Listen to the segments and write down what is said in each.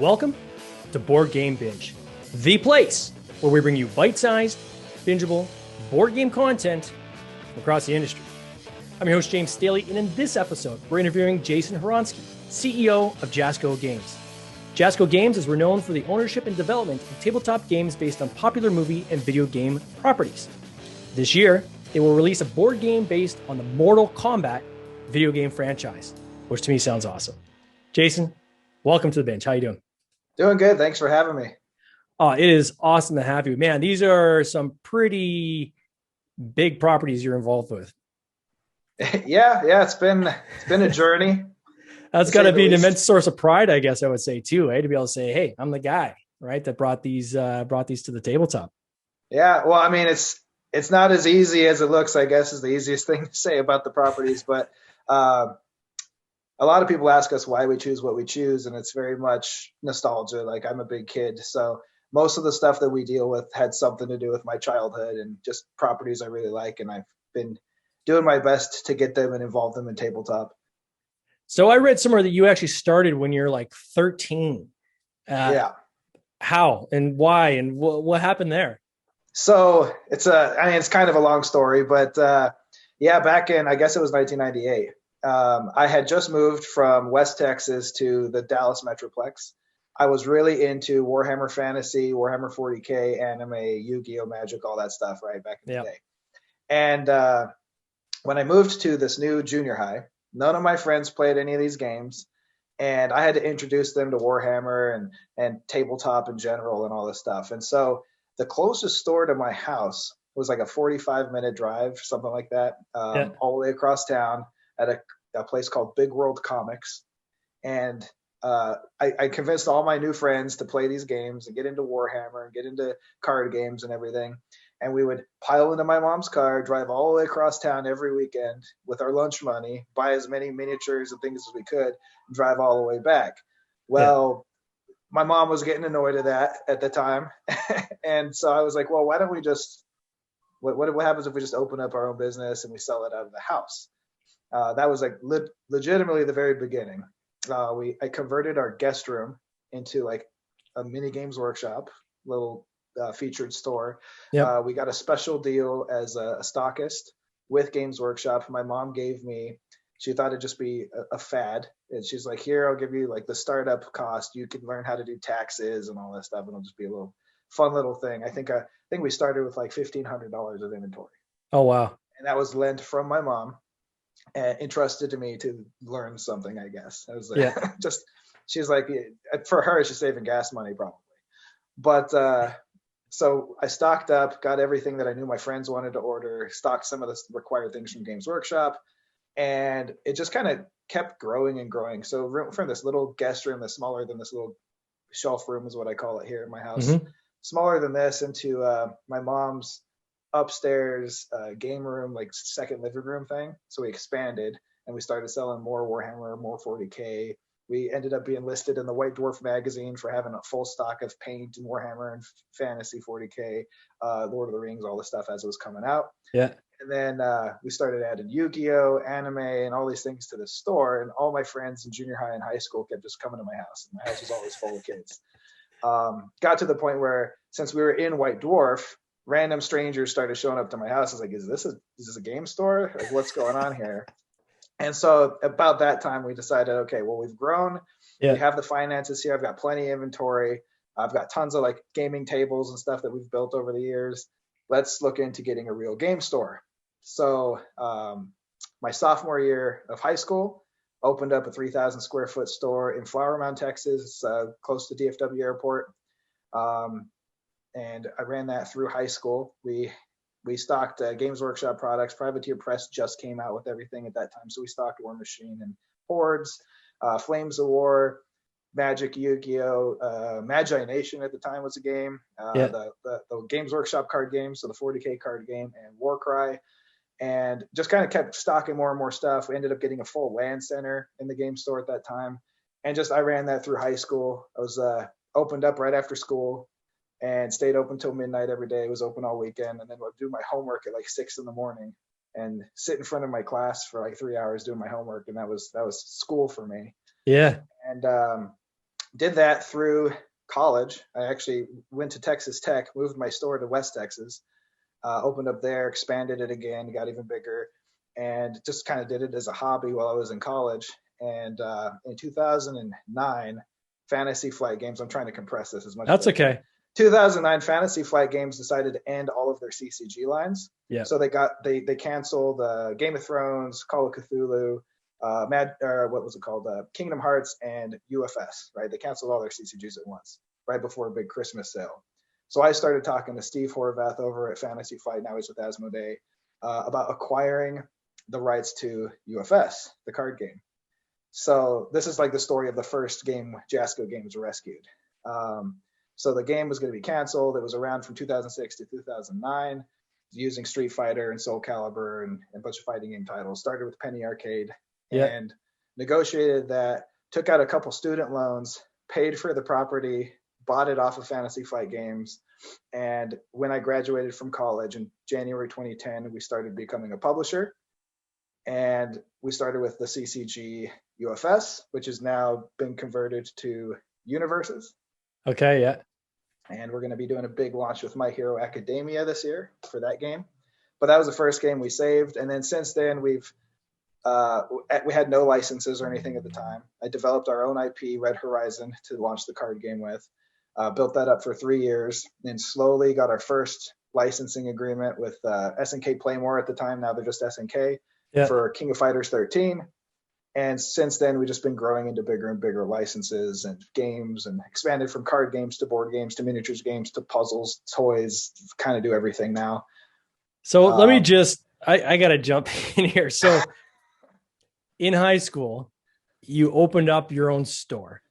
Welcome to Board Game Binge, the place where we bring you bite-sized, bingeable board game content from across the industry. I'm your host, James Staley, and in this episode, we're interviewing Jason Hawronsky, CEO of Jasco Games. Jasco Games is renowned for the ownership and development of tabletop games based on popular movie and video game properties. This year, they will release a board game based on the Mortal Kombat video game franchise, which to me sounds awesome. Jason, welcome to the bench. How you doing? Doing good. Thanks for having me. Oh, it is awesome to have you. Man, these are some pretty big properties you're involved with. Yeah, it's been a journey. That's got to be an immense source of pride, I guess I would say too, to be able to say, "Hey, I'm the guy, right, that brought these to the tabletop." Yeah, well, I mean, it's not as easy as it looks, I guess, is the easiest thing to say about the properties, but a lot of people ask us why we choose what we choose, and it's very much nostalgia. Like, I'm a big kid, so most of the stuff that we deal with had something to do with my childhood and just properties I really like, and I've been doing my best to get them and involve them in tabletop. So I read somewhere that you actually started when you're like 13. Yeah. How and why and what happened there? So it's kind of a long story, but back in, I guess it was 1998. I had just moved from West Texas to the Dallas Metroplex. I was really into Warhammer Fantasy, Warhammer 40K, anime, Yu-Gi-Oh, Magic, all that stuff, right, back in the day. And when I moved to this new junior high, none of my friends played any of these games, and I had to introduce them to Warhammer and tabletop in general and all this stuff. And so the closest store to my house was like a 45-minute drive, something like that, all the way across town at a place called Big World Comics. And I convinced all my new friends to play these games and get into Warhammer and get into card games and everything. And we would pile into my mom's car, drive all the way across town every weekend with our lunch money, buy as many miniatures and things as we could, and drive all the way back. Well, my mom was getting annoyed at that at the time. And so I was like, well, why don't we just, what happens if we just open up our own business and we sell it out of the house? That was like legitimately the very beginning. I converted our guest room into like a mini games workshop, little featured store. We got a special deal as a stockist with Games Workshop. My mom gave me, she thought it'd just be a fad. And she's like, here, I'll give you like the startup cost. You can learn how to do taxes and all that stuff. And it'll just be a little fun little thing. I think we started with like $1,500 of inventory. Oh, wow. And that was lent from my mom and entrusted to me to learn something, I guess. I was like, she's like, for her, she's saving gas money probably. But, so I stocked up, got everything that I knew my friends wanted to order, stocked some of the required things from Games Workshop, and it just kind of kept growing and growing. So from this little guest room that's smaller than this little shelf room is what I call it here in my house, smaller than this, into my mom's upstairs game room, like second living room thing. So we expanded and we started selling more Warhammer, more 40K. We ended up being listed in the White Dwarf magazine for having a full stock of paint and Warhammer and Fantasy 40K, Lord of the Rings, all the stuff as it was coming out. Yeah. And then we started adding Yu-Gi-Oh, anime, and all these things to the store. And all my friends in junior high and high school kept just coming to my house. And my house was always full of kids. Got to the point where, since we were in White Dwarf, random strangers started showing up to my house. I was like, is this a game store? Like, what's going on here? And so about that time, we decided, okay, well, we've grown. We have the finances here. I've got plenty of inventory. I've got tons of like gaming tables and stuff that we've built over the years. Let's look into getting a real game store. So my sophomore year of high school, opened up a 3,000 square foot store in Flower Mound, Texas, close to DFW Airport. And I ran that through high school. We stocked Games Workshop products. Privateer Press just came out with everything at that time. So we stocked War Machine and Hordes, Flames of War, Magic, Yu-Gi-Oh, Magi Nation at the time was a game. The Games Workshop card game, so the 40K card game, and Warcry. And just kind of kept stocking more and more stuff. We ended up getting a full LAN center in the game store at that time. And I ran that through high school. I was opened up right after school and stayed open till midnight every day. It was open all weekend. And then I'd do my homework at like 6 a.m. and sit in front of my class for like 3 hours doing my homework. And that was school for me. Yeah. And did that through college. I actually went to Texas Tech, moved my store to West Texas, opened up there, expanded it again, got even bigger, and just kind of did it as a hobby while I was in college. And in 2009, Fantasy Flight Games, I'm trying to compress this as much That's as I can. okay. 2009, Fantasy Flight Games decided to end all of their CCG lines. Yeah. So they canceled Game of Thrones, Call of Cthulhu, what was it called? Kingdom Hearts and UFS, right? They canceled all their CCGs at once, right before a big Christmas sale. So I started talking to Steve Horvath over at Fantasy Flight, now he's with Asmodee, about acquiring the rights to UFS, the card game. So this is like the story of the first game Jasco Games rescued. So the game was going to be canceled. It was around from 2006 to 2009, using Street Fighter and Soul Calibur and a bunch of fighting game titles. Started with Penny Arcade and negotiated that, took out a couple student loans, paid for the property, bought it off of Fantasy Flight Games. And when I graduated from college in January 2010, we started becoming a publisher. And we started with the CCG UFS, which has now been converted to Universus. Okay, yeah. And we're going to be doing a big launch with My Hero Academia this year for that game. But that was the first game we saved. And then since then, we had no licenses or anything at the time. I developed our own IP, Red Horizon, to launch the card game with. Built that up for 3 years, and slowly got our first licensing agreement with SNK Playmore at the time. Now they're just SNK for King of Fighters 13. And since then, we've just been growing into bigger and bigger licenses and games, and expanded from card games to board games to miniatures games to puzzles, toys, kind of do everything now. So let me I got to jump in here. So in high school, you opened up your own store.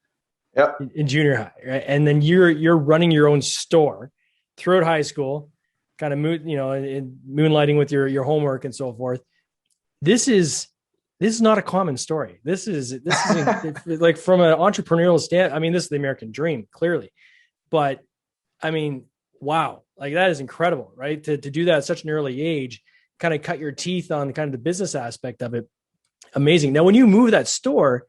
Yep. In junior high, right? And then you're running your own store throughout high school, kind of moonlighting with your homework and so forth. This is not a common story. This is like from an entrepreneurial stand. I mean, this is the American dream, clearly. But I mean, wow, like that is incredible, right? To do that at such an early age, kind of cut your teeth on kind of the business aspect of it. Amazing. Now, when you move that store,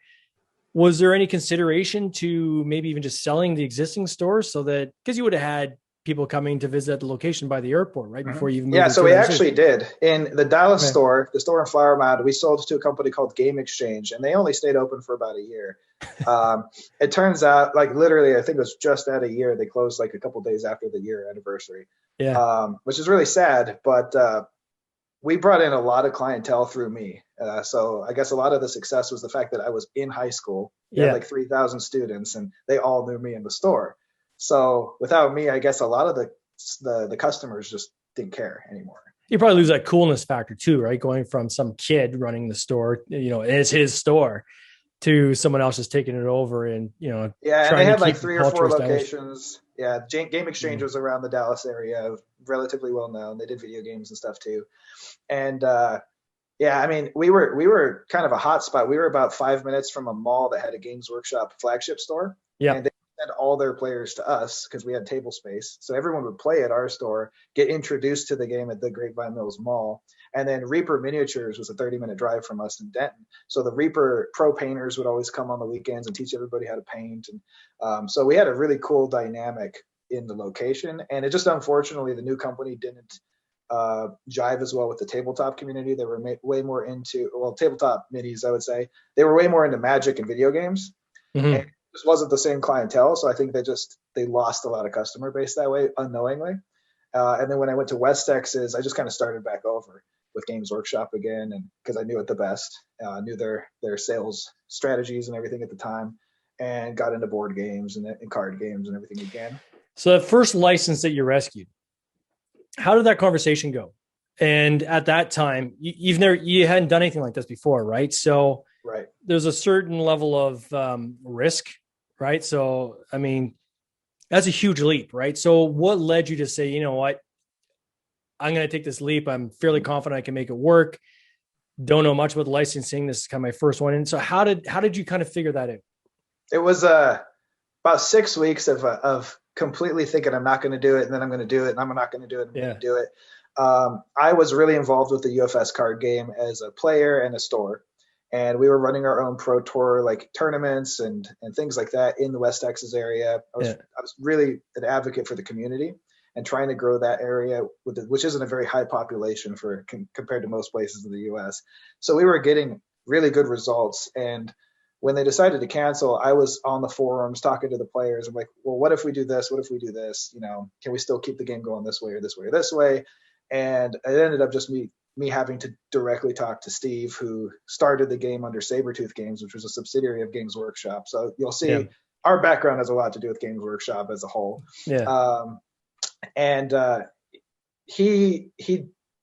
was there any consideration to maybe even just selling the existing stores, so that, because you would have had people coming to visit the location by the airport, right? Before you moved. Yeah, so we actually did. In the Dallas store, the store in Flower Mound, we sold to a company called Game Exchange, and they only stayed open for about a year. It turns out, like literally, I think it was just at a year. They closed like a couple days after the year anniversary, which is really sad. But we brought in a lot of clientele through me. So I guess a lot of the success was the fact that I was in high school. We had like 3,000 students, and they all knew me in the store. So without me, I guess a lot of the customers just didn't care anymore. You probably lose that coolness factor too, right? Going from some kid running the store, it's his store, to someone else just taking it over and, and they had like 3 or 4 locations. Yeah. Game Exchange was around the Dallas area, relatively well known. They did video games and stuff too. And, I mean, we were kind of a hot spot. We were about 5 minutes from a mall that had a Games Workshop flagship store. Yeah. And they sent all their players to us because we had table space. So everyone would play at our store, get introduced to the game at the Grapevine Mills Mall. And then Reaper Miniatures was a 30-minute drive from us in Denton. So the Reaper pro painters would always come on the weekends and teach everybody how to paint. And so we had a really cool dynamic in the location. And it just, unfortunately, the new company didn't jive as well with the tabletop community. They were way more into, tabletop minis, I would say. They were way more into Magic and video games. Mm-hmm. And it just wasn't the same clientele. So I think they lost a lot of customer base that way, unknowingly. And then when I went to West Texas, I just kind of started back over with Games Workshop again, and because I knew it the best, knew their sales strategies and everything at the time, and got into board games and card games and everything again. So the first license that you rescued, how did that conversation go? And at that time, you hadn't done anything like this before, right? So there's a certain level of risk, right? So, I mean, that's a huge leap, right? So what led you to say, you know what, I'm going to take this leap. I'm fairly confident I can make it work. Don't know much about the licensing. This is kind of my first one. And so how did you kind of figure that out? It was about 6 weeks of completely thinking I'm not going to do it, and then I'm going to do it, and I'm not going to do it, and I'm going to do it. I was really involved with the UFS card game as a player and a store. and we were running our own pro tour like tournaments and things like that in the West Texas area. I was really an advocate for the community and trying to grow that area which isn't a very high population compared to most places in the U.S. So we were getting really good results. And when they decided to cancel, I was on the forums talking to the players. I'm like, well, what if we do this? What if we do this? You know, can we still keep the game going this way or this way or this way? And it ended up just me having to directly talk to Steve, who started the game under Sabretooth Games, which was a subsidiary of Games Workshop. So you'll see our background has a lot to do with Games Workshop as a whole. And he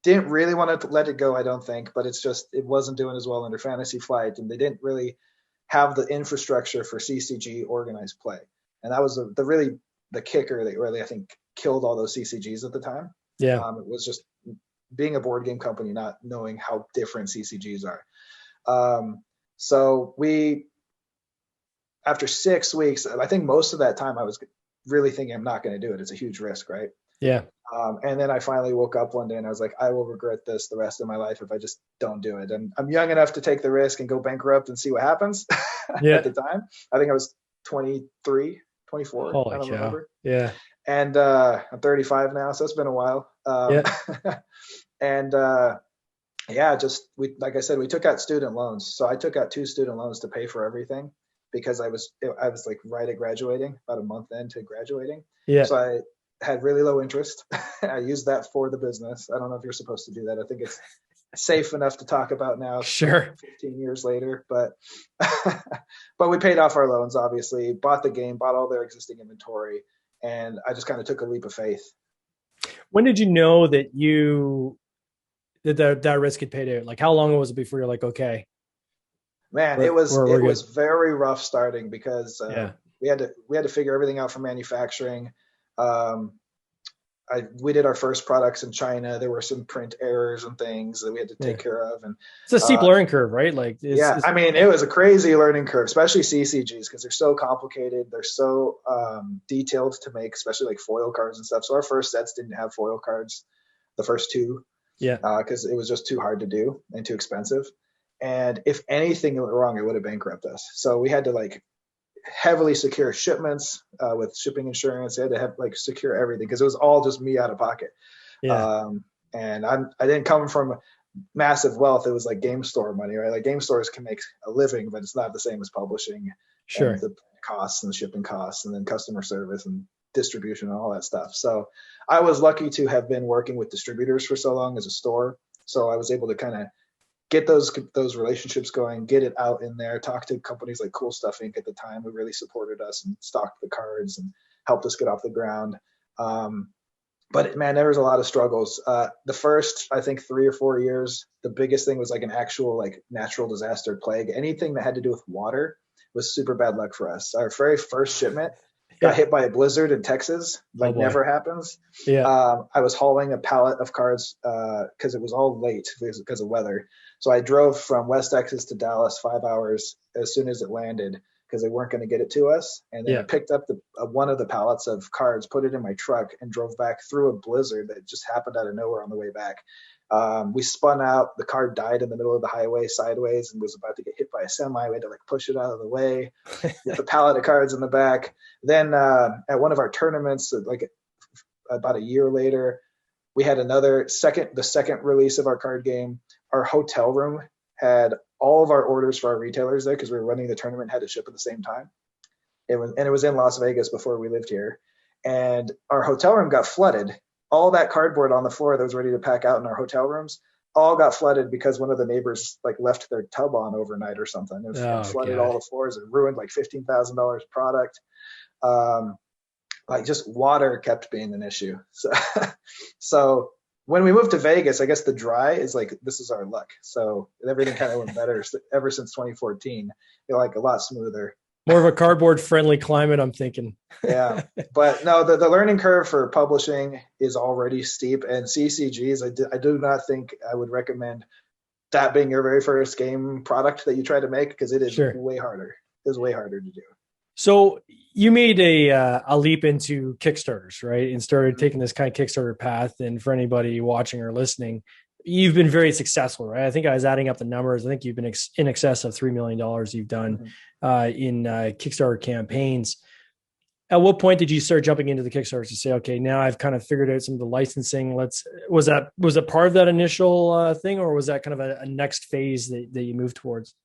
didn't really want to let it go, I don't think, but it wasn't doing as well under Fantasy Flight, and they didn't really have the infrastructure for CCG organized play. And that was the kicker that really, I think, killed all those CCGs at the time. It was just being a board game company, not knowing how different CCGs are. So after 6 weeks, I think most of that time I was really thinking I'm not going to do it. It's a huge risk, right? Yeah. And then I finally woke up one day and I was like, I will regret this the rest of my life if I just don't do it. And I'm young enough to take the risk and go bankrupt and see what happens. At the time, I think I was 23, 24. Holy I don't cow. remember. Yeah. And I'm 35 now, so it's been a while. And like I said, we took out student loans. So I took out 2 student loans to pay for everything because I was like right at graduating, about a month into graduating. Yeah. So I had really low interest. I used that for the business. I don't know if you're supposed to do that. I think it's safe enough to talk about now. Sure. 15 years later, but we paid off our loans, obviously, bought the game, bought all their existing inventory, and I just kind of took a leap of faith. When did you know that that risk had paid out? Like, how long was it before you're like, okay? Man, it was very rough starting because we had to figure everything out for manufacturing. We did our first products in China. There were some print errors and things that we had to take care of. And it's a steep learning curve, right? Like, I mean, it was a crazy learning curve, especially CCGs, because they're so complicated. They're so detailed to make, especially like foil cards and stuff. So our first sets didn't have foil cards, the first 2, because it was just too hard to do and too expensive. And if anything went wrong, it would have bankrupted us. So we had to like heavily secure shipments with shipping insurance. They had to have like secure everything because it was all just me out of pocket. And I didn't come from massive wealth. It was like game store money, right? Like game stores can make a living, but it's not the same as publishing. Sure. And the costs and the shipping costs and then customer service and distribution and all that stuff. So I was lucky to have been working with distributors for so long as a store. So I was able to kind of get those relationships going, get it out in there, talk to companies like Cool Stuff Inc. at the time who really supported us and stocked the cards and helped us get off the ground. But man, there was a lot of struggles. The first, I think 3 or 4 years, the biggest thing was like an actual like natural disaster plague. Anything that had to do with water was super bad luck for us. Our very first shipment got hit by a blizzard in Texas, like never happens. I was hauling a pallet of cards because it was all late because of weather. So I drove from West Texas to Dallas 5 hours as soon as it landed because they weren't going to get it to us. And then I picked up one of the pallets of cards, put it in my truck, and drove back through a blizzard that just happened out of nowhere on the way back. We spun out. The card died in the middle of the highway sideways and was about to get hit by a semi. We had to like push it out of the way with the pallet of cards in the back. Then at one of our tournaments, like about a year later, we had the second release of our card game. Our hotel room had all of our orders for our retailers there because we were running the tournament, had to ship at the same time. It was in Las Vegas before we lived here. And our hotel room got flooded. All that cardboard on the floor that was ready to pack out in our hotel rooms all got flooded because one of the neighbors like left their tub on overnight or something. It flooded all the floors and ruined like $15,000 product. Like just water kept being an issue. So when we moved to Vegas, I guess the dry is like, this is our luck. So everything kind of went better ever since 2014. Feel like a lot smoother. More of a cardboard friendly climate, I'm thinking. Yeah. But no, the learning curve for publishing is already steep, and CCGs, I do not think I would recommend that being your very first game product that you try to make, because it is way harder. It's way harder to do. So you made a leap into Kickstarters, right? And started taking this kind of Kickstarter path. And for anybody watching or listening, you've been very successful, right? I think I was adding up the numbers. I think you've been in excess of $3 million you've done in Kickstarter campaigns. At what point did you start jumping into the Kickstarter to say, okay, now I've kind of figured out some of the licensing? Was it part of that initial thing, or was that kind of a next phase that you moved towards?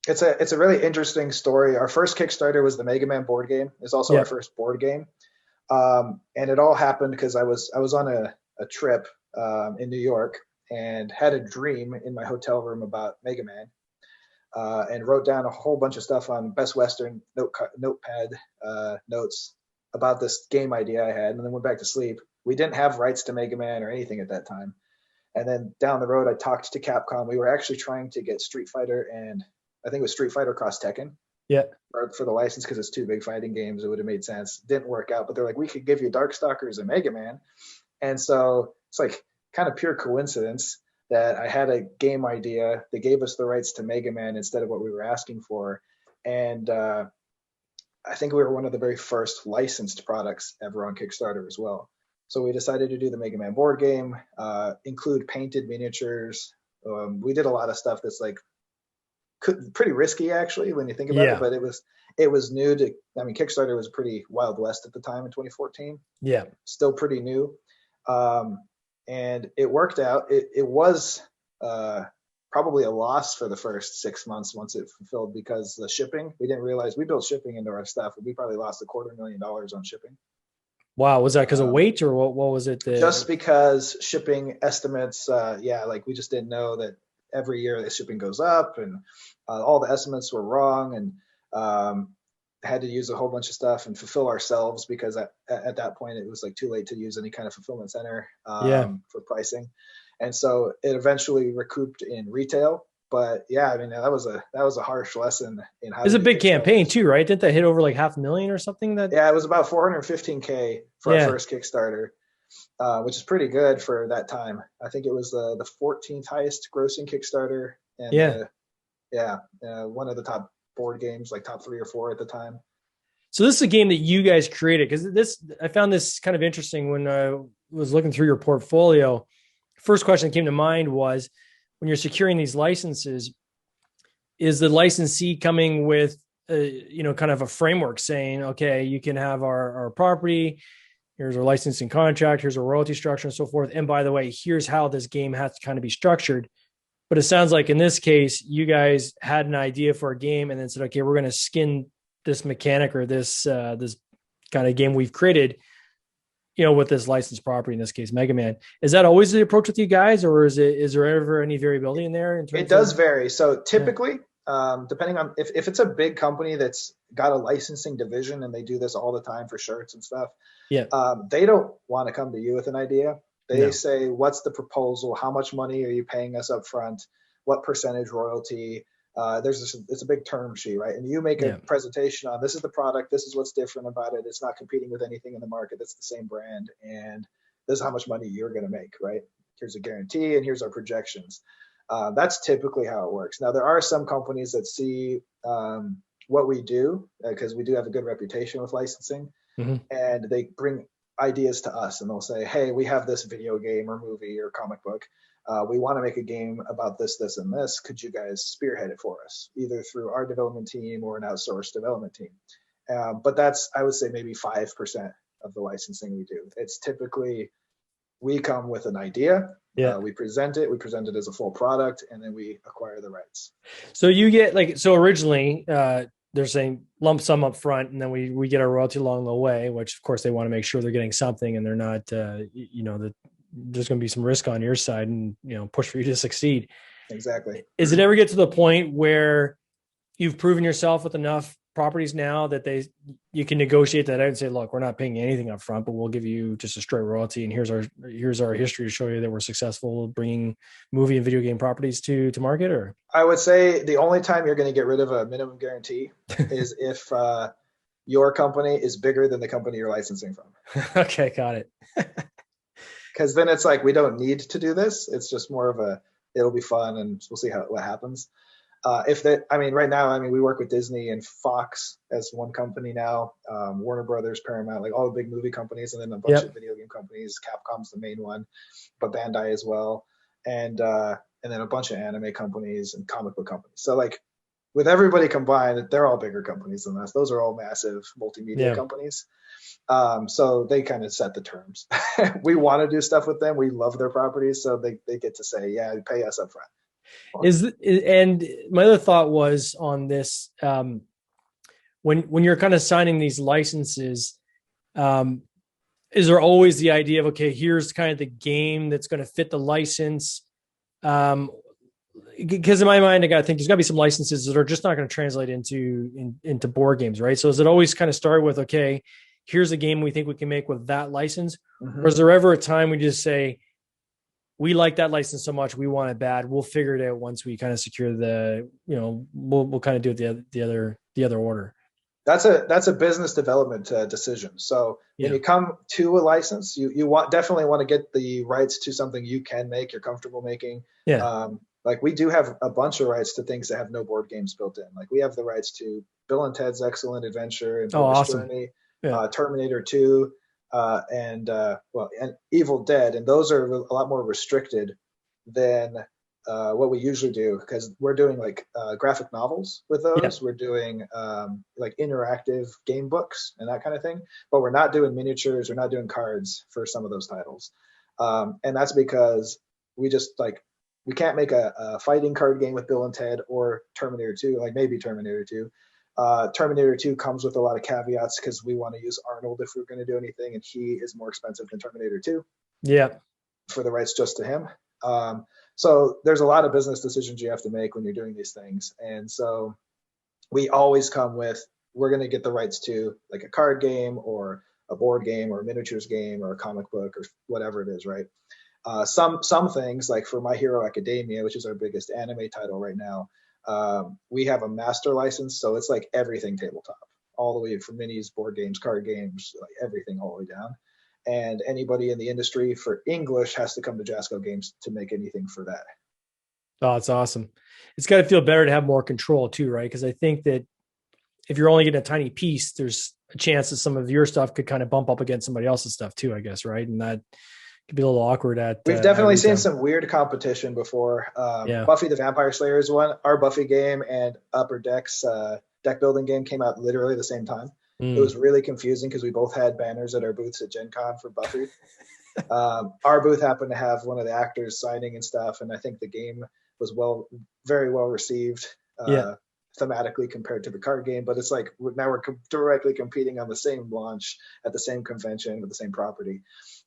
It's a really interesting story. Our first Kickstarter was the Mega Man board game. It's also our first board game. And it all happened because I was on a trip in New York and had a dream in my hotel room about Mega Man, and wrote down a whole bunch of stuff on Best Western notepad notes about this game idea I had, and then went back to sleep. We didn't have rights to Mega Man or anything at that time. And then down the road, I talked to Capcom. We were actually trying to get Street Fighter and I think it was Street Fighter Cross Tekken. Yeah. For the license, because it's two big fighting games, it would have made sense. Didn't work out, but they're like, we could give you Darkstalkers and Mega Man. And so it's like kind of pure coincidence that I had a game idea. They gave us the rights to Mega Man instead of what we were asking for. And I think we were one of the very first licensed products ever on Kickstarter as well. So we decided to do the Mega Man board game, include painted miniatures. We did a lot of stuff that's like pretty risky actually when you think about it, but it was new to, I mean, Kickstarter was pretty Wild West at the time in 2014. Yeah. Still pretty new. And it worked out. It was probably a loss for the first 6 months once it fulfilled, because the shipping, we didn't realize we built shipping into our stuff. We probably lost $250,000 on shipping. Wow. Was that because of weight, or what was it? Just because shipping estimates, like we just didn't know that every year the shipping goes up, and all the estimates were wrong, and had to use a whole bunch of stuff and fulfill ourselves, because at that point it was like too late to use any kind of fulfillment center for pricing. And so it eventually recouped in retail. But yeah, I mean, that was a harsh lesson in how. It's a big campaign too, right? Didn't that hit over like $500,000 or something? Yeah, it was about $415K for our first Kickstarter, which is pretty good for that time. I think it was the 14th highest grossing Kickstarter, and one of the top board games, like top 3 or 4 at the time. So this is a game that you guys created, because I found this kind of interesting when I was looking through your portfolio. First question that came to mind was, when you're securing these licenses, is the licensee coming with kind of a framework saying, okay, you can have our property, here's our licensing contract, here's a royalty structure and so forth, and by the way, here's how this game has to kind of be structured? But it sounds like in this case, you guys had an idea for a game and then said, okay, we're going to skin this mechanic or this kind of game we've created, with this licensed property, in this case, Mega Man. Is that always the approach with you guys, or is there ever any variability in there? It does vary. So typically, depending on if it's a big company that's got a licensing division and they do this all the time for shirts and stuff, they don't want to come to you with an idea. They say, what's the proposal? How much money are you paying us up front? What percentage royalty? It's a big term sheet, right? And you make a presentation on, this is the product, this is what's different about it. It's not competing with anything in the market that's the same brand, and this is how much money you're going to make, right? Here's a guarantee, and here's our projections. That's typically how it works. Now, there are some companies that see what we do, because we do have a good reputation with licensing, and they bring ideas to us, and they'll say, hey, we have this video game or movie or comic book. We want to make a game about this, this, and this. Could you guys spearhead it for us, either through our development team or an outsourced development team? But that's, I would say, maybe 5% of the licensing we do. It's typically, we come with an idea, we present it as a full product, and then we acquire the rights. So you get originally they're saying lump sum up front, and then we get our royalty along the way, which of course they want to make sure they're getting something, and they're not, that there's going to be some risk on your side, and, push for you to succeed. Exactly. Is it ever get to the point where you've proven yourself with enough properties now that you can negotiate that out and say, look, we're not paying you anything up front, but we'll give you just a straight royalty, and here's our history to show you that we're successful bringing movie and video game properties to market? Or I would say the only time you're going to get rid of a minimum guarantee is if your company is bigger than the company you're licensing from. Okay, got it. Because then it's like, we don't need to do this. It's just more of it'll be fun, and we'll see what happens. Right now, we work with Disney and Fox as one company now, Warner Brothers, Paramount, like all the big movie companies, and then a bunch of video game companies. Capcom's the main one, but Bandai as well. and then a bunch of anime companies and comic book companies. So like with everybody combined, they're all bigger companies than us. Those are all massive multimedia companies. So they kind of set the terms. We want to do stuff with them. We love their properties, so they get to say, yeah, pay us up front. And my other thought was on this, when you're kind of signing these licenses, is there always the idea of, okay, here's kind of the game that's going to fit the license? Because in my mind, I got to think there's got to be some licenses that are just not going to translate into board games, right? So is it always kind of start with, okay, here's a game we think we can make with that license? Mm-hmm. Or is there ever a time we just say, we like that license so much, we want it bad, we'll figure it out once we kind of secure we'll kind of do it the other order? That's a business development decision. So when you come to a license, you definitely want to get the rights to something you can make, you're comfortable making. Yeah. Like we do have a bunch of rights to things that have no board games built in. Like we have the rights to Bill and Ted's Excellent Adventure and Awesome. Journey, Terminator 2, and Evil Dead, and those are a lot more restricted than what we usually do, because we're doing like graphic novels with those. Yeah. We're doing like interactive game books and that kind of thing, but we're not doing miniatures. We're not doing cards for some of those titles, and that's because we can't make a fighting card game with Bill and Ted or Terminator 2, like maybe Terminator 2. Terminator 2 comes with a lot of caveats because we want to use Arnold if we're going to do anything, and he is more expensive than Terminator 2. Yeah. For the rights just to him. So there's a lot of business decisions you have to make when you're doing these things. And so we always come with, we're going to get the rights to like a card game or a board game or a miniatures game or a comic book or whatever it is, right? Some things, like for My Hero Academia, which is our biggest anime title right now, we have a master license, so it's like everything tabletop, all the way from minis, board games, card games, like everything all the way down. And anybody in the industry for English has to come to Jasco Games to make anything for that. Oh, it's awesome. It's got to feel better to have more control too, right? Because I think that if you're only getting a tiny piece, there's a chance that some of your stuff could kind of bump up against somebody else's stuff too, I guess, right? And that could be a little awkward We've definitely seen some weird competition before. Buffy the Vampire Slayer is one. Our Buffy game and Upper Deck's deck building game came out literally the same time. It was really confusing because we both had banners at our booths at Gen Con for Buffy. Our booth happened to have one of the actors signing and stuff, and I think the game was very well received thematically compared to the card game. But it's like now we're directly competing on the same launch at the same convention with the same property.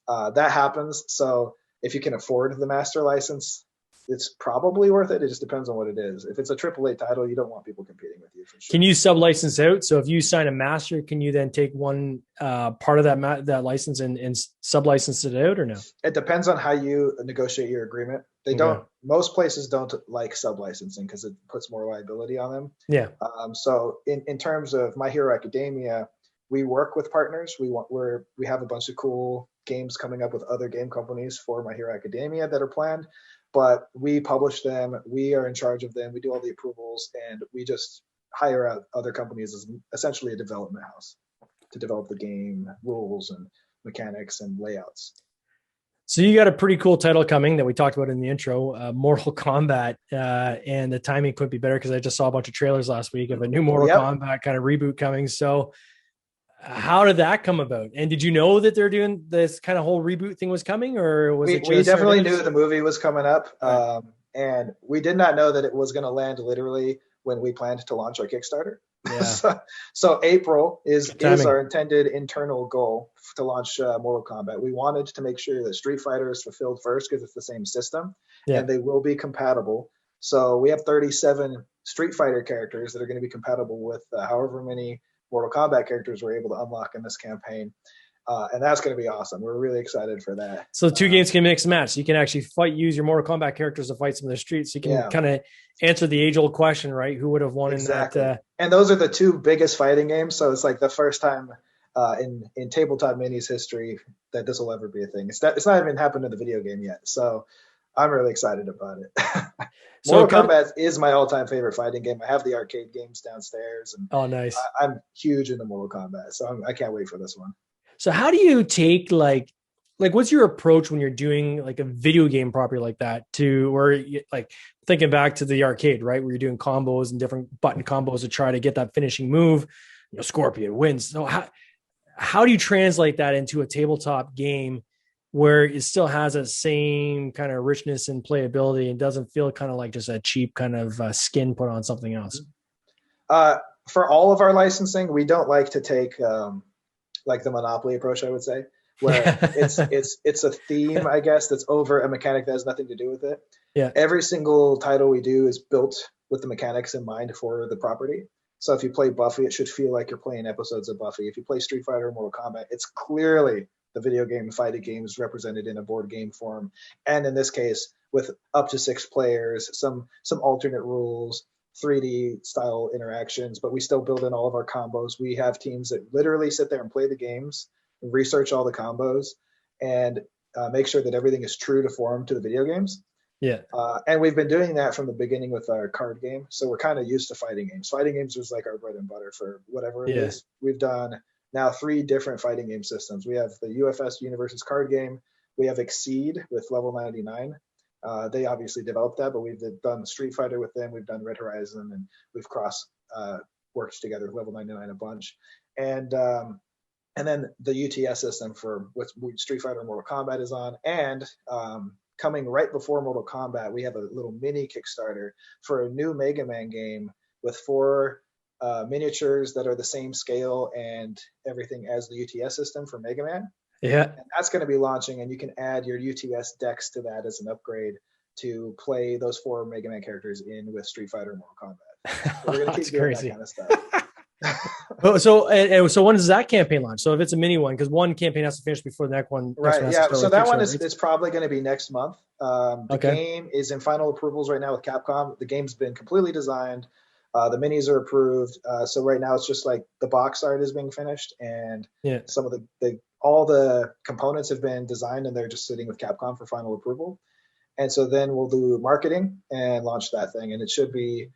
That happens. So if you can afford the master license, it's probably worth it. It just depends on what it is. If it's a AAA title, you don't want people competing with you for sure. Can you sub-license out? So if you sign a master, can you then take one part of that license and sub-license it out, or no? It depends on how you negotiate your agreement. They don't. Most places don't like sub-licensing because it puts more liability on them. Yeah. So in terms of My Hero Academia, we work with partners. We have a bunch of cool games coming up with other game companies for My Hero Academia that are planned. But we publish them, we are in charge of them, we do all the approvals, and we just hire out other companies as essentially a development house to develop the game rules and mechanics and layouts. So you got a pretty cool title coming that we talked about in the intro, Mortal Kombat, and the timing couldn't be better because I just saw a bunch of trailers last week of a new Mortal Kombat kind of reboot coming. So how did that come about? And did you know that they're doing this kind of whole reboot thing was coming, or was it just... We definitely knew the movie was coming up, and we did not know that it was going to land literally when we planned to launch our Kickstarter. Yeah. so April is our intended internal goal to launch Mortal Kombat. We wanted to make sure that Street Fighter is fulfilled first because it's the same system, and they will be compatible. So we have 37 Street Fighter characters that are going to be compatible with however many Mortal Kombat characters we're able to unlock in this campaign. And that's going to be awesome. We're really excited for that. So the two games can mix and match. So you can actually use your Mortal Kombat characters to fight some of the streets. So you can kind of answer the age-old question, right? Who would have won in that? And those are the two biggest fighting games. So it's like the first time in tabletop minis history that this will ever be a thing. It's not even happened in the video game yet. So I'm really excited about it. Mortal Kombat is my all-time favorite fighting game. I have the arcade games downstairs. And oh, nice. I'm huge into Mortal Kombat. So I can't wait for this one. So how do you take, like, like, what's your approach when you're doing like a video game property like that, to where like thinking back to the arcade, right? Where you're doing combos and different button combos to try to get that finishing move, Scorpion wins. So how do you translate that into a tabletop game where it still has that same kind of richness and playability and doesn't feel kind of like just a cheap kind of skin put on something else? For all of our licensing, we don't like to take like the Monopoly approach, I would say, where it's a theme, I guess, that's over a mechanic that has nothing to do with it. Yeah. Every single title we do is built with the mechanics in mind for the property. So if you play Buffy, it should feel like you're playing episodes of Buffy. If you play Street Fighter or Mortal Kombat, it's clearly the video game fighting games represented in a board game form. And in this case, with up to 6 players, some alternate rules, 3D style interactions, but we still build in all of our combos. We have teams that literally sit there and play the games, research all the combos, and make sure that everything is true to form to the video games. Yeah. And we've been doing that from the beginning with our card game. So we're kind of used to fighting games. Fighting games was like our bread and butter for whatever it is. We've done now 3 different fighting game systems. We have the UFS Universus card game. We have Exceed with Level 99. They obviously developed that, but we've done Street Fighter with them. We've done Red Horizon, and we've worked together with Level 99 a bunch. And then the UTS system for what Street Fighter and Mortal Kombat is on. And coming right before Mortal Kombat, we have a little mini Kickstarter for a new Mega Man game with 4 miniatures that are the same scale and everything as the UTS system for Mega Man. Yeah. And that's going to be launching, and you can add your UTS decks to that as an upgrade to play those 4 Mega Man characters in with Street Fighter and Mortal Kombat. So we're going to keep doing that kind of stuff. So when does that campaign launch? So if it's a mini one, because one campaign has to finish before the next one. Right. Yeah. So that one is probably going to be next month. The game is in final approvals right now with Capcom. The game's been completely designed. The minis are approved. So right now it's just like the box art is being finished, and some of all the components have been designed, and they're just sitting with Capcom for final approval. And so then we'll do marketing and launch that thing, and it should be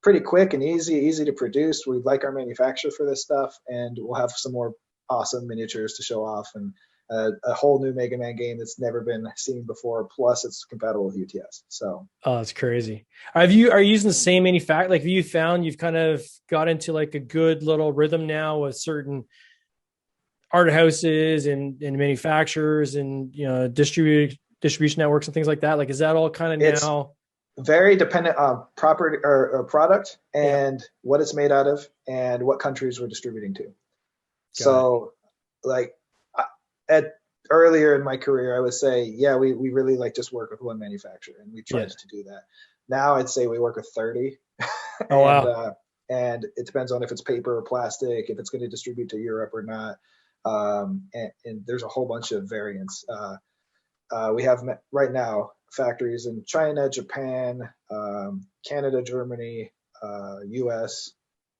pretty quick and easy to produce. We like our manufacturer for this stuff, and we'll have some more awesome miniatures to show off, and a whole new Mega Man game that's never been seen before. Plus, it's compatible with UTS. So, that's crazy. Are you using the same manufacturer? Like, have you found you've kind of got into like a good little rhythm now with certain art houses and manufacturers and distribution networks and things like that? Like, is that all kind of now? Very dependent on property or product and what it's made out of and what countries we're distributing to. Like earlier in my career, I would say, we really like just work with one manufacturer, and we tried to do that. Now I'd say we work with 30. Oh, wow. And it depends on if it's paper or plastic, if it's going to distribute to Europe or not. And there's a whole bunch of variants. We have right now factories in China, Japan, Canada, Germany, US,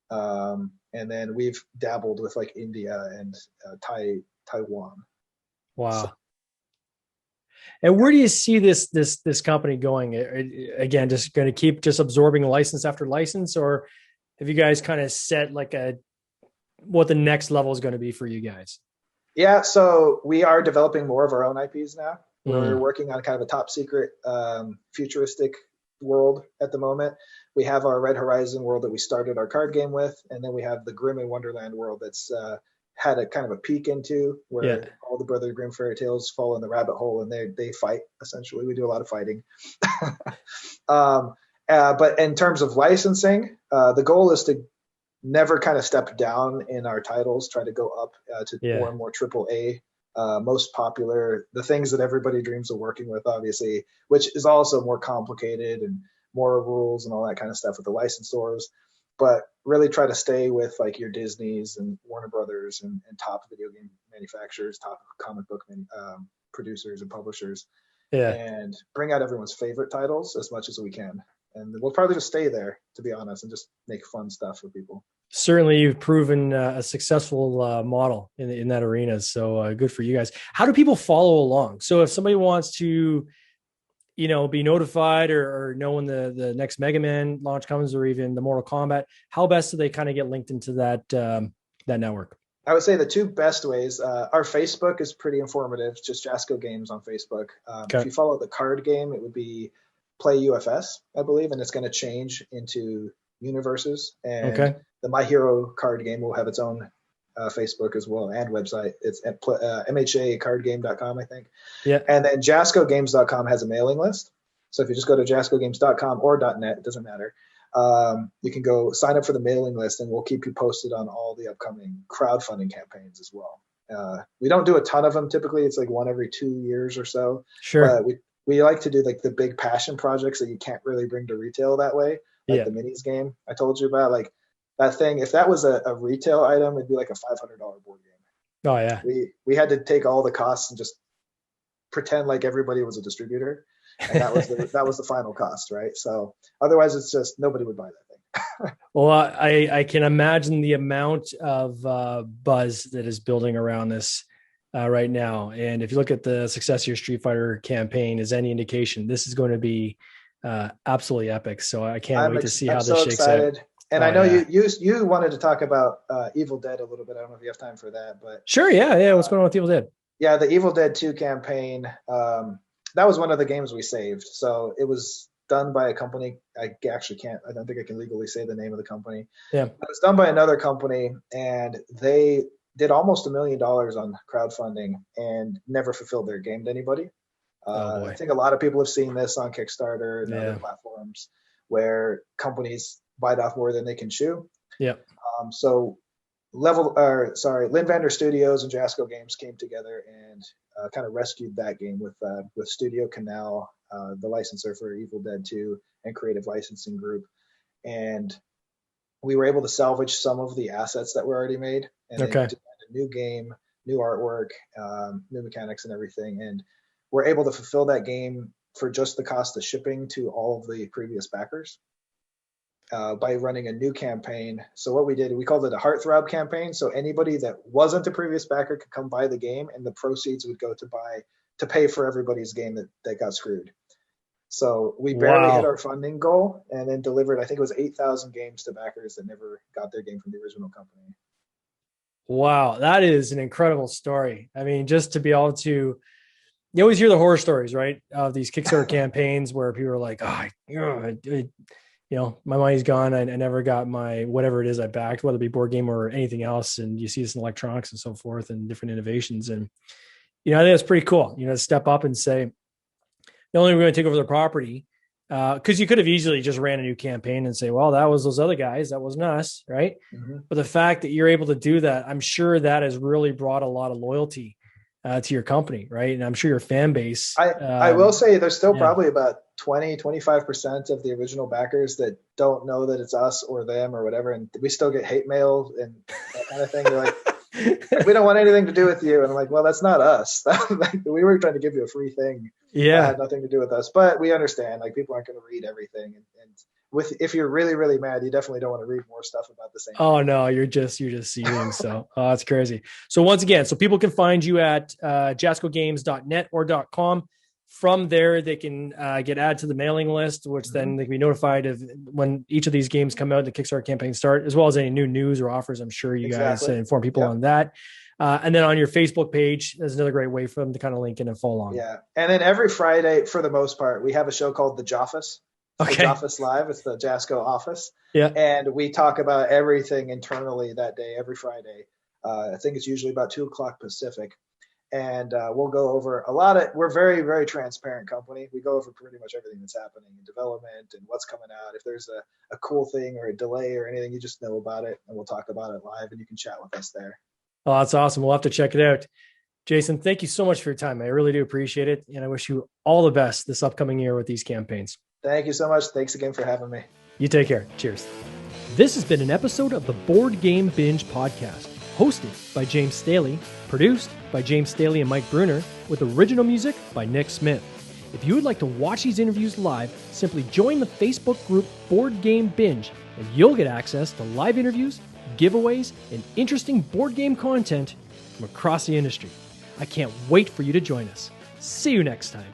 and then we've dabbled with like India and Taiwan. Wow. So, and where do you see this company going? Again, just going to keep just absorbing license after license, or have you guys kind of set like what the next level is going to be for you guys? Yeah, so we are developing more of our own IPs now. We're working on kind of a top secret futuristic world at the moment. We have our Red Horizon world that we started our card game with, and then we have the Grimm and Wonderland world that's had a kind of a peek into where all the Brother Grimm fairy tales fall in the rabbit hole, and they fight, essentially. We do a lot of fighting. But in terms of licensing, the goal is to never kind of step down in our titles, try to go up to more and more AAA. Most popular, the things that everybody dreams of working with, obviously, which is also more complicated and more rules and all that kind of stuff with the licensors, but really try to stay with like your Disneys and Warner Brothers and top video game manufacturers, top comic book producers and publishers, and bring out everyone's favorite titles as much as we can. And we'll probably just stay there, to be honest, and just make fun stuff for people. Certainly, you've proven a successful model in that arena. So good for you guys. How do people follow along? So if somebody wants to, be notified or know when the next Mega Man launch comes, or even the Mortal Kombat, how best do they kind of get linked into that network? I would say the two best ways. Our Facebook is pretty informative, just Jasco Games on Facebook. If you follow the card game, it would be Play UFS, I believe, and it's going to change into Universus. And the My Hero card game will have its own Facebook as well and website. It's at mhacardgame.com, I think. Yeah. And then jascogames.com has a mailing list. So if you just go to jascogames.com or .net, it doesn't matter. You can go sign up for the mailing list, and we'll keep you posted on all the upcoming crowdfunding campaigns as well. We don't do a ton of them. Typically, it's like one every 2 years or so. Sure. But we like to do like the big passion projects that you can't really bring to retail that way. Like the minis game I told you about, like that thing. If that was a retail item, it'd be like a $500 board game. Oh yeah. We had to take all the costs and just pretend like everybody was a distributor. And that was the final cost, right? So otherwise, it's just nobody would buy that thing. Well, I can imagine the amount of buzz that is building around this right now. And if you look at the success of your Street Fighter campaign as any indication, this is going to be absolutely epic. So I can't wait to see how this shakes out. And I know you wanted to talk about Evil Dead a little bit. I don't know if you have time for that, but sure, yeah. What's going on with Evil Dead? Yeah, the Evil Dead 2 campaign. That was one of the games we saved. So it was done by a company. I don't think I can legally say the name of the company. Yeah. It was done by another company, and they did almost $1 million on crowdfunding and never fulfilled their game to anybody. I think a lot of people have seen this on Kickstarter and other platforms where companies bite off more than they can chew. Yeah. So Lynn Vander Studios and Jasco Games came together and kind of rescued that game with Studio Canal, the licensor for Evil Dead 2 and Creative Licensing Group. And we were able to salvage some of the assets that were already made and then design a new game, new artwork, new mechanics and everything. And we're able to fulfill that game for just the cost of shipping to all of the previous backers. By running a new campaign. So what we did, we called it a Heartthrob campaign. So anybody that wasn't a previous backer could come buy the game, and the proceeds would go to pay for everybody's game that got screwed. So we barely hit our funding goal, and then delivered, I think it was 8,000 games to backers that never got their game from the original company. Wow, that is an incredible story. I mean, just to be able to, you always hear the horror stories, right, of these Kickstarter campaigns where people are like, my money's gone. I never got my whatever it is I backed, whether it be board game or anything else. And you see this in electronics and so forth and different innovations. And, I think that's pretty cool, to step up and say, not only are we going to take over the property, because you could have easily just ran a new campaign and say, well, that was those other guys. That wasn't us. Right. Mm-hmm. But the fact that you're able to do that, I'm sure that has really brought a lot of loyalty to your company. Right. And I'm sure your fan base. I will say there's still probably about 25% of the original backers that don't know that it's us or them or whatever. And we still get hate mail and that kind of thing. They're like, we don't want anything to do with you. And I'm like, well, that's not us. We were trying to give you a free thing. Yeah. That had nothing to do with us, but we understand, like, people aren't going to read everything. And if you're really, really mad, you definitely don't want to read more stuff about the same thing. Oh no, you're just seeing. So that's crazy. So once again, so people can find you at jascogames.net or .com. From there, they can get added to the mailing list, which then they can be notified of when each of these games come out, the Kickstarter campaign start, as well as any new news or offers. I'm sure you guys inform people on that. And then on your Facebook page, there's another great way for them to kind of link in and follow along. Yeah. And then every Friday, for the most part, we have a show called The Joffice. The Joffice Live. It's the Jasco office. Yeah. And we talk about everything internally that day, every Friday. I think it's usually about 2:00 Pacific. And we'll go over we're very, very transparent company. We go over pretty much everything that's happening in development and what's coming out. If there's a cool thing or a delay or anything, you just know about it, and we'll talk about it live, and you can chat with us there. Oh, that's awesome. We'll have to check it out. Jason, thank you so much for your time. I really do appreciate it. And I wish you all the best this upcoming year with these campaigns. Thank you so much. Thanks again for having me. You take care. Cheers. This has been an episode of the Board Game Binge podcast, hosted by James Staley, produced by James Staley and Mike Bruner, with original music by Nick Smith. If you would like to watch these interviews live, simply join the Facebook group Board Game Binge, and you'll get access to live interviews, giveaways, and interesting board game content from across the industry. I can't wait for you to join us. See you next time.